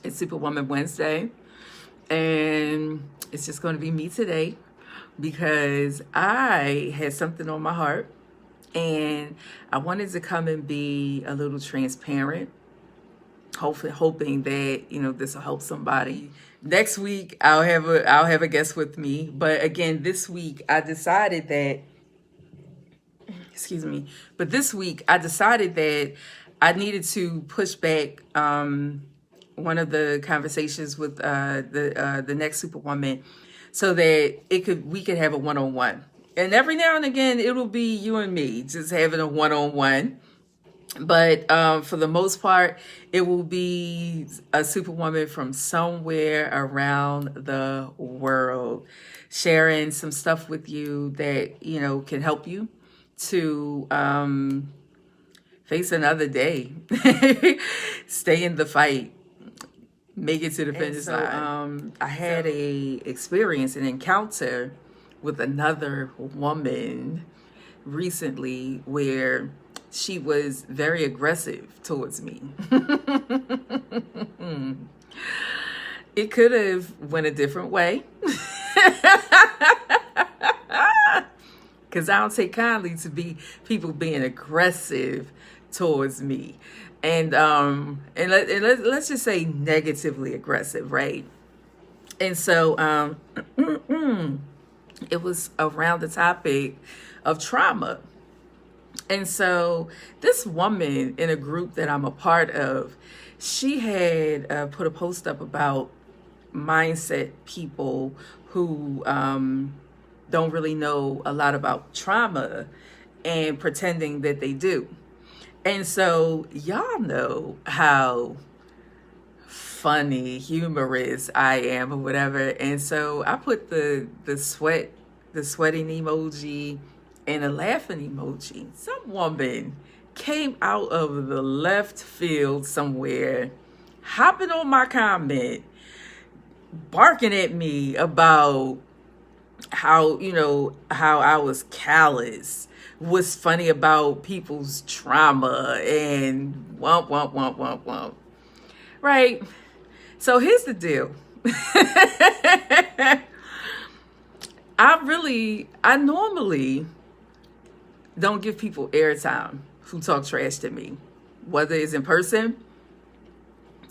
It's Superwoman Wednesday, and it's just going to be me today because I had something on my heart and I wanted to come and be a little transparent, hoping that this will help somebody. Next week I'll have a guest with me, but again this week I decided that this week I decided that I needed to push back one of the conversations with the next Superwoman, so that we could have a one-on-one. And every now and again, it'll be you and me just having a one-on-one. But for the most part, it will be a Superwoman from somewhere around the world, sharing some stuff with you that can help you to face another day, stay in the fight, make it to the finish line. I had an encounter with another woman recently where she was very aggressive towards me. It could have went a different way. Because I don't take kindly to people being aggressive towards me. And let's just say negatively aggressive, right? And so it was around the topic of trauma. And so this woman in a group that I'm a part of, she had put a post up about mindset people who don't really know a lot about trauma and pretending that they do. And so y'all know how funny, humorous I am or whatever. And so I put the sweating emoji and a laughing emoji. Some woman came out of the left field somewhere, hopping on my comment, barking at me about how I was callous, what's funny about people's trauma, and womp. Right? So here's the deal. I normally don't give people airtime who talk trash to me, whether it's in person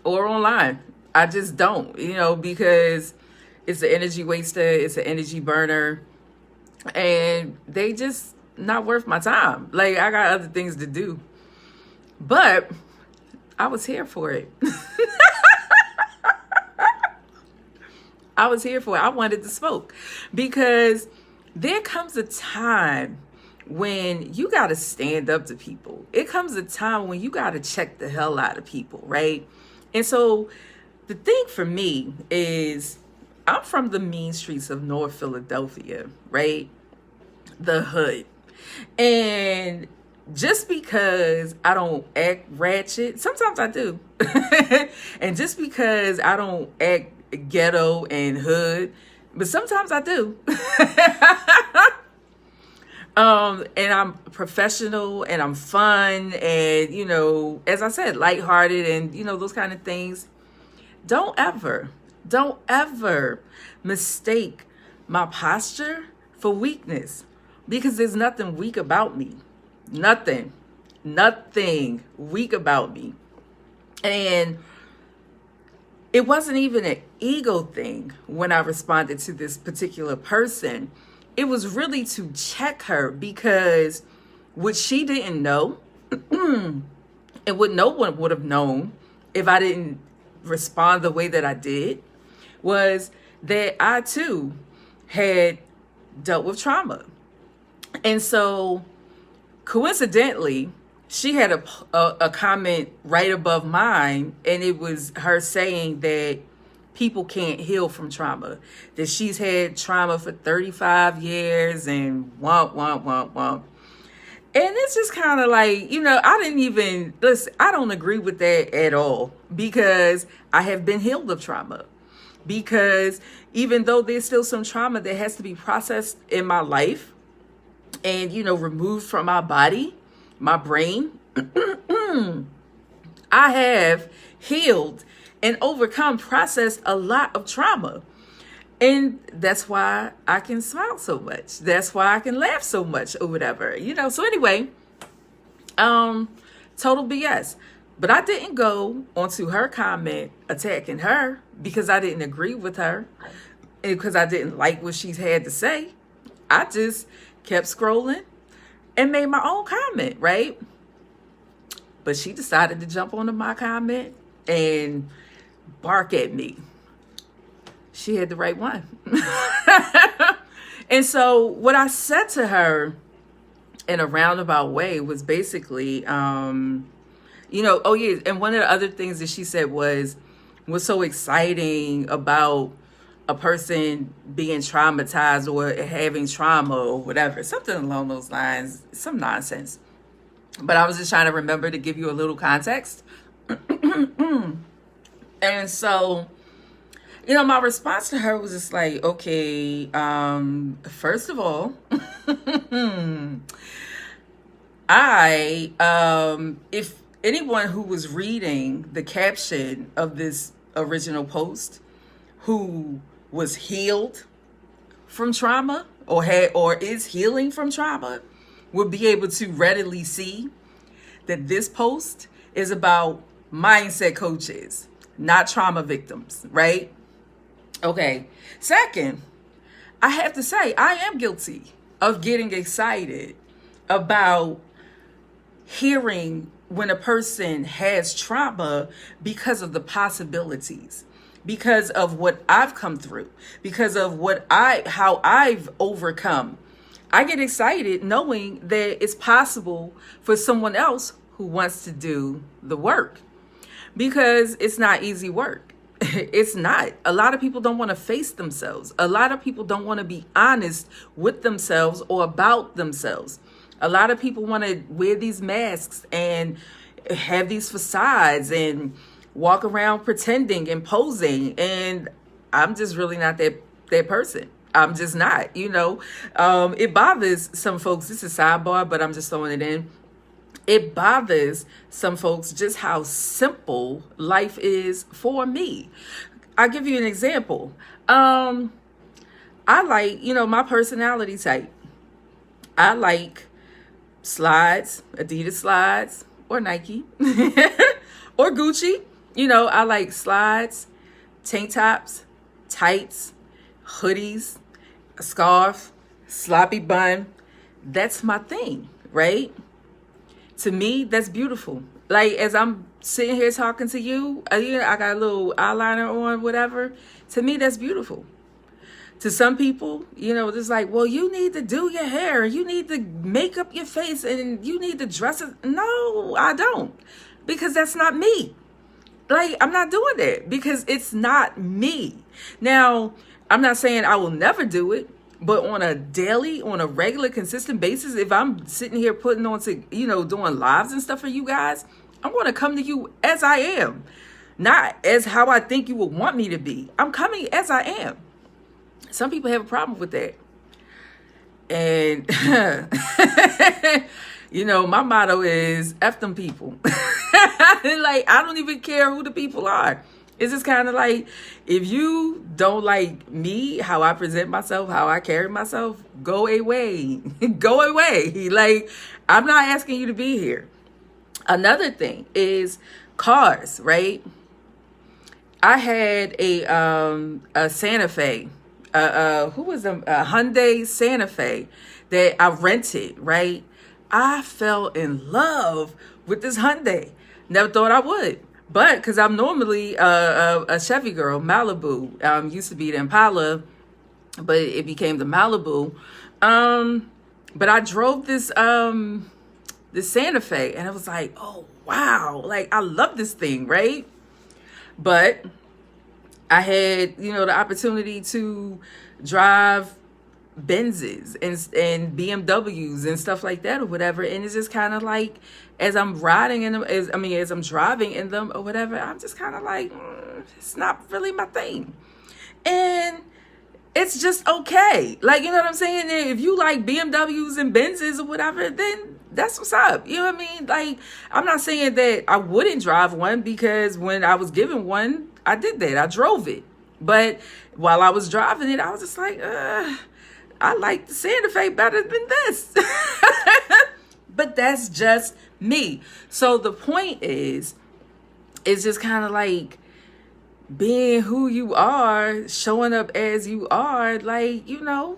or online. I just don't, because it's an energy waster, it's an energy burner, and they just not worth my time. Like, I got other things to do. But I was here for it. I was here for it. I wanted to smoke, because there comes a time when you got to stand up to people. It comes a time when you got to check the hell out of people, right? And so the thing for me is, I'm from the mean streets of North Philadelphia, right? The hood. And just because I don't act ratchet, sometimes I do. And just because I don't act ghetto and hood, but sometimes I do. And I'm professional and I'm fun and, as I said, lighthearted and, those kind of things. Don't ever mistake my posture for weakness, because there's nothing weak about me. Nothing weak about me. And it wasn't even an ego thing when I responded to this particular person. It was really to check her, because what she didn't know and what no one would have known if I didn't respond the way that I did, was that I too had dealt with trauma. And so coincidentally, she had a comment right above mine, and it was her saying that people can't heal from trauma, that she's had trauma for 35 years and womp. And it's just kind of like, I didn't even, listen, I don't agree with that at all, because I have been healed of trauma. Because even though there's still some trauma that has to be processed in my life and, removed from my body, my brain, I have healed and overcome, processed a lot of trauma. And that's why I can smile so much. That's why I can laugh so much or whatever, So anyway, total BS. But I didn't go onto her comment attacking her because I didn't agree with her and because I didn't like what she had to say. I just kept scrolling and made my own comment, right? But she decided to jump onto my comment and bark at me. She had the right one. And so what I said to her in a roundabout way was basically, oh yeah. And one of the other things that she said was so exciting about a person being traumatized or having trauma or whatever, something along those lines, some nonsense. But I was just trying to remember to give you a little context. And so, my response to her was just like, okay, first of all, if anyone who was reading the caption of this original post who was healed from trauma or is healing from trauma would be able to readily see that this post is about mindset coaches, not trauma victims, right? Okay. Second, I have to say, I am guilty of getting excited about hearing when a person has trauma because of the possibilities, because of what I've come through, because of how I've overcome. I get excited knowing that it's possible for someone else who wants to do the work, because it's not easy work. It's not. A lot of people don't want to face themselves. A lot of people don't want to be honest with themselves or about themselves. A lot of people want to wear these masks and have these facades and walk around pretending and posing. And I'm just really not that person. I'm just not, It bothers some folks. This is a sidebar, but I'm just throwing it in. It bothers some folks just how simple life is for me. I'll give you an example. I like, my personality type. I like slides, Adidas slides, or Nike, or Gucci. I like slides, tank tops, tights, hoodies, a scarf, sloppy bun. That's my thing, right? To me, that's beautiful. Like, as I'm sitting here talking to you, I got a little eyeliner on, whatever. To me, that's beautiful. To some people, it's like, well, you need to do your hair. You need to make up your face and you need to dress it. No, I don't. Because that's not me. Like, I'm not doing that because it's not me. Now, I'm not saying I will never do it. But on a regular, consistent basis, if I'm sitting here putting on to, doing lives and stuff for you guys, I'm going to come to you as I am, not as how I think you would want me to be. I'm coming as I am. Some people have a problem with that. And, my motto is F them people. Like, I don't even care who the people are. It's just kind of like, if you don't like me, how I present myself, how I carry myself, go away. Go away. Like, I'm not asking you to be here. Another thing is cars, right? I had a Santa Fe, a Hyundai Santa Fe that I rented, right? I fell in love with this Hyundai. Never thought I would. But because I'm normally a Chevy girl, Malibu. Used to be the Impala, but it became the Malibu. But I drove this Santa Fe, and I was like, oh, wow. Like, I love this thing, right? But I had, the opportunity to drive Benzes and BMWs and stuff like that or whatever. And it's just kind of like, as I'm riding in them, as I'm driving in them or whatever, I'm just kind of like, it's not really my thing. And it's just okay. Like, you know what I'm saying? If you like BMWs and Benzes or whatever, then that's what's up. You know what I mean? Like, I'm not saying that I wouldn't drive one, because when I was given one, I did that. I drove it. But while I was driving it, I was just like, I like the Santa Fe better than this. But that's just me. So the point is, it's just kind of like being who you are, showing up as you are. Like, you know,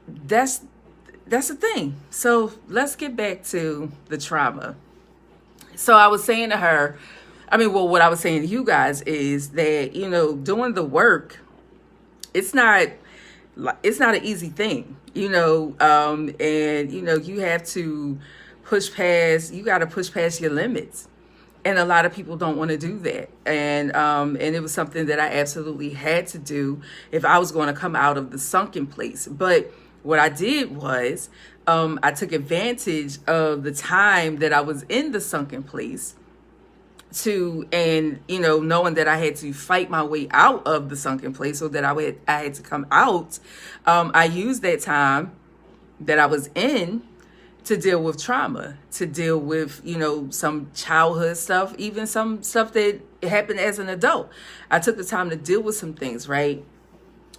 that's the thing. So let's get back to the trauma. So I was saying to her, what I was saying to you guys is that, you know, doing the work, it's not an easy thing, you know, and, you know, you have to you got to push past your limits. And a lot of people don't want to do that. And it was something that I absolutely had to do if I was going to come out of the sunken place. But what I did was, I took advantage of the time that I was in the sunken place and, you know, knowing that I had to fight my way out of the sunken place, so that I had to come out. I used that time that I was in to deal with trauma, to deal with, you know, some childhood stuff, even some stuff that happened as an adult. I took the time to deal with some things, right?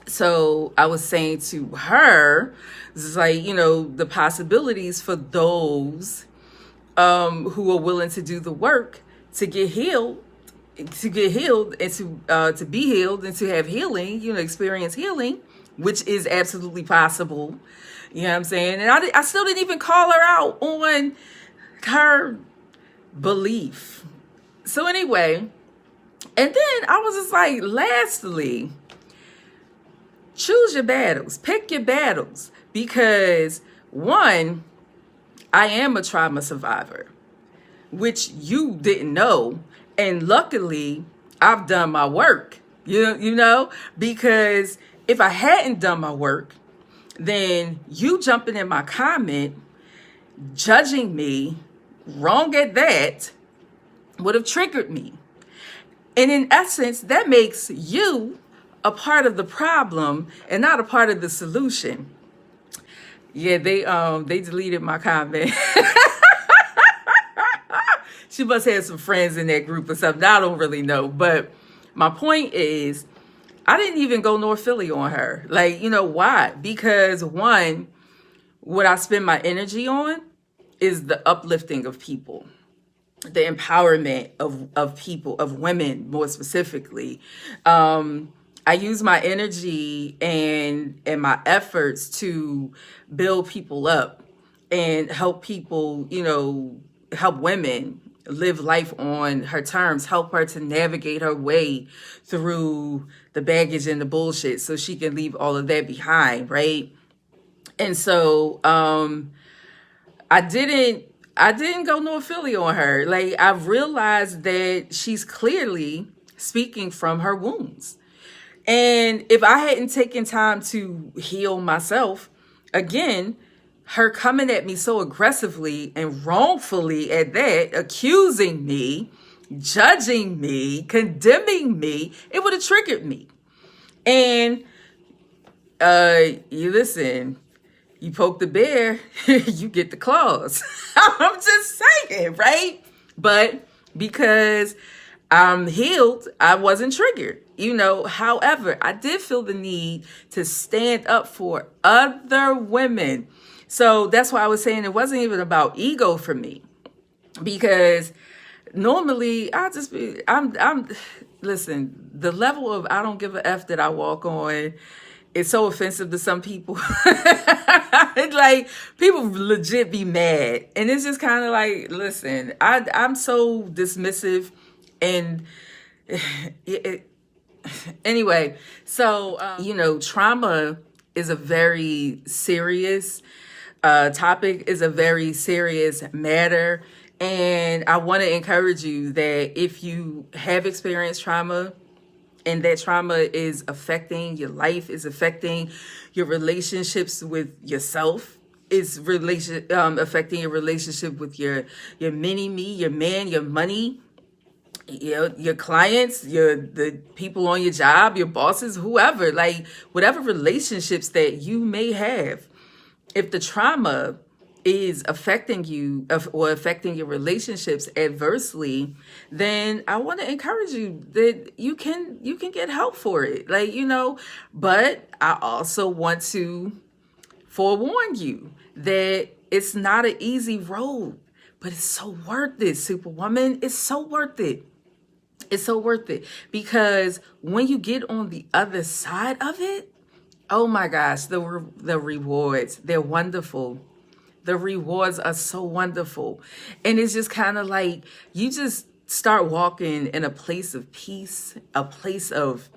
So I was saying to her, this is like, you know, the possibilities for those who are willing to do the work to get healed, and to be healed and to have healing, you know, experience healing, which is absolutely possible. You know what I'm saying? And I still didn't even call her out on her belief. So anyway, and then I was just like, lastly, choose your battles, pick your battles, because one, I am a trauma survivor, which you didn't know. And luckily, I've done my work, you know, because if I hadn't done my work, then you jumping in my comment, judging me, wrong at that, would have triggered me. And in essence, that makes you a part of the problem and not a part of the solution. Yeah, they deleted my comment. She must have some friends in that group or something. I don't really know. But my point is, I didn't even go North Philly on her. Like, you know why? Because one, what I spend my energy on is the uplifting of people, the empowerment of people, of women more specifically. I use my energy and my efforts to build people up and help people, you know, help women live life on her terms, help her to navigate her way through the baggage and the bullshit so she can leave all of that behind, right? And so I didn't go North Philly on her. Like, I've realized that she's clearly speaking from her wounds. And if I hadn't taken time to heal myself, again, her coming at me so aggressively and wrongfully at that, accusing me, judging me, condemning me, it would have triggered me. And you listen, you poke the bear, you get the claws. I'm just saying, right? But because I'm healed, I wasn't triggered. You know, however, I did feel the need to stand up for other women. So that's why I was saying it wasn't even about ego for me, because normally listen, the level of I don't give a F that I walk on is so offensive to some people. It's like, people legit be mad. And it's just kind of like, listen, I'm so dismissive and anyway, so, you know, trauma is a very serious topic, is a very serious matter. And I want to encourage you that if you have experienced trauma and that trauma is affecting your life, is affecting your relationships with yourself, is affecting your relationship with your mini-me, your man, your money, your clients, the people on your job, your bosses, whoever, like whatever relationships that you may have, if the trauma is affecting you or affecting your relationships adversely, then I want to encourage you that you can get help for it. Like, but I also want to forewarn you that it's not an easy road, but it's so worth it, Superwoman. It's so worth it. It's so worth it, because when you get on the other side of it, oh my gosh, the rewards, they're wonderful. The rewards are so wonderful. And it's just kind of like you just start walking in a place of peace, a place of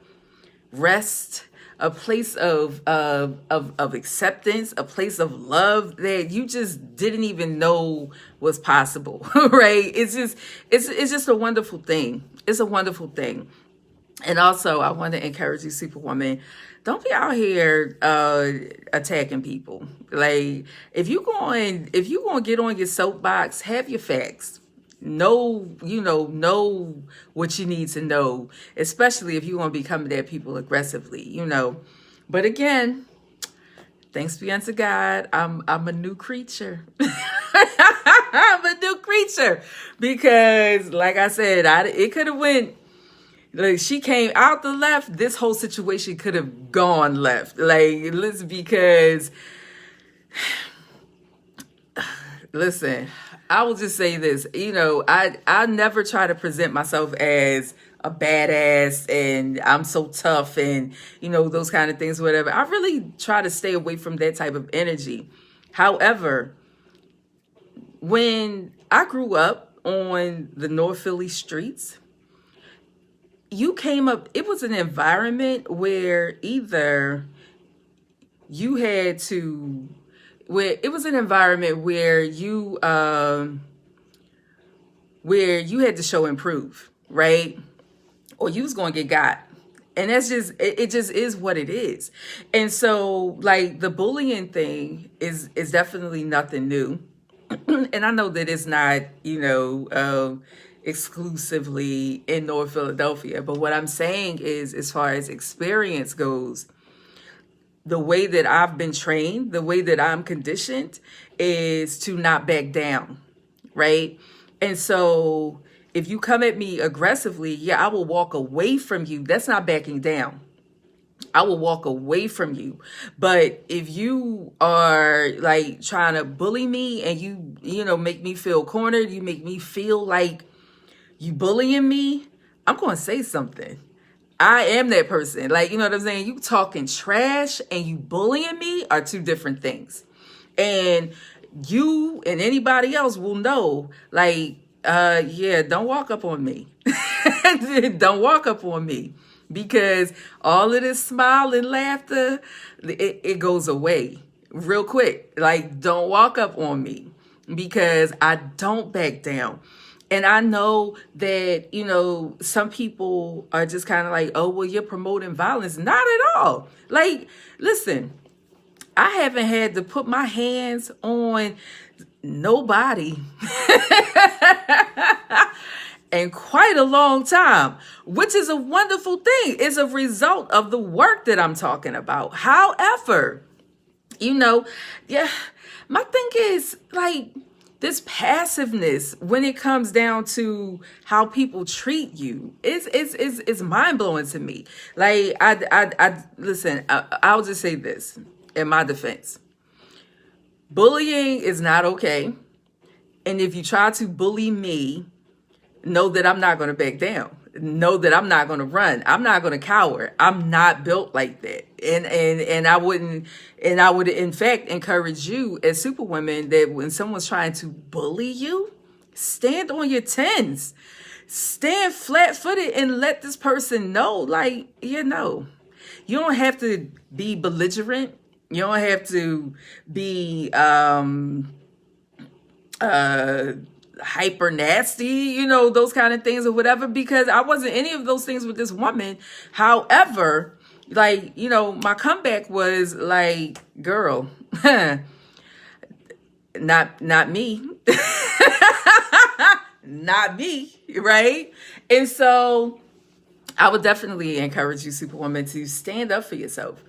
rest, a place of acceptance, a place of love that you just didn't even know was possible, right? It's just a wonderful thing. It's a wonderful thing. And also, I want to encourage you, Superwoman, don't be out here attacking people. Like, if you going to get on your soapbox, have your facts. Know what you need to know, especially if you want to be coming at people aggressively, But again, thanks be unto God, I'm a new creature. I'm a new creature, because like I said, it could have went, like, she came out the left, this whole situation could have gone left. Like, because listen, I will just say this, I never try to present myself as a badass and I'm so tough and, those kind of things, whatever. I really try to stay away from that type of energy. However, when I grew up on the North Philly streets, you came up, it was an environment where either you had to, it was an environment where you had to show and prove, right? Or you was going to get got. And that's just, it just is what it is. And so, like, the bullying thing is definitely nothing new. And I know that it's not, exclusively in North Philadelphia. But what I'm saying is, as far as experience goes, the way that I've been trained, the way that I'm conditioned is to not back down, right? And so if you come at me aggressively, yeah, I will walk away from you. That's not backing down. I will walk away from you. But if you are like trying to bully me and you make me feel cornered, you make me feel like you bullying me, I'm going to say something. I am that person. Like, you know what I'm saying? You talking trash and you bullying me are two different things. And you and anybody else will know, like, yeah, don't walk up on me. Don't walk up on me, because all of this smile and laughter, it goes away real quick. Like, don't walk up on me, because I don't back down. And I know that, some people are just kind of like, oh, well, you're promoting violence. Not at all. Like, listen, I haven't had to put my hands on nobody in quite a long time, which is a wonderful thing. It's a result of the work that I'm talking about. However, yeah, my thing is, like, this passiveness when it comes down to how people treat you is mind-blowing to me. Like, I listen, I'll just say this in my defense. Bullying is not okay. And if you try to bully me, know that I'm not going to back down. Know that I'm not going to run. I'm not going to cower. I'm not built like that. And I would in fact encourage you as Superwoman that when someone's trying to bully you, stand on your tens. Stand flat-footed and let this person know, like, you don't have to be belligerent. You don't have to be hyper nasty, those kind of things or whatever, because I wasn't any of those things with this woman. However, like, my comeback was like, girl, not me. Not me, right? And so I would definitely encourage you, Superwoman, to stand up for yourself.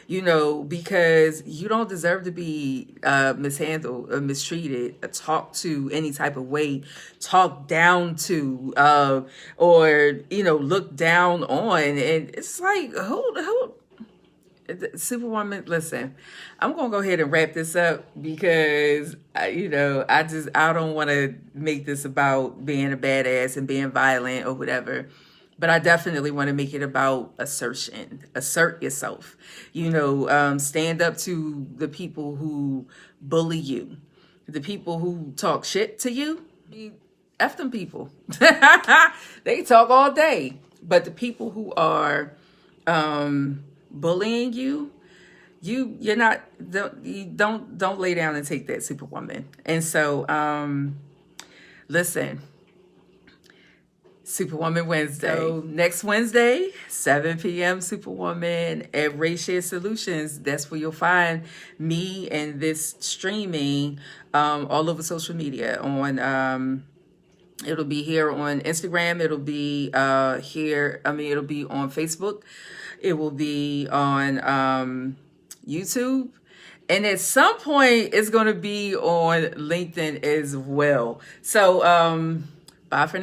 because you don't deserve to be mishandled or mistreated, talked to any type of way, talked down to, or, looked down on. And it's like, who, Superwoman, listen, I'm gonna go ahead and wrap this up because I don't want to make this about being a badass and being violent or whatever, but I definitely want to make it about assertion. Assert yourself. Stand up to the people who bully you, the people who talk shit to you. F them people. They talk all day, but the people who are bullying you, you're not, don't lay down and take that, Superwoman. And so listen, Superwoman Wednesday. So next Wednesday, 7 p.m. Superwoman at Ray Share Solutions. That's where you'll find me and this streaming all over social media. It'll be here on Instagram. It'll be it'll be on Facebook. It will be on YouTube. And at some point, it's going to be on LinkedIn as well. So bye for now.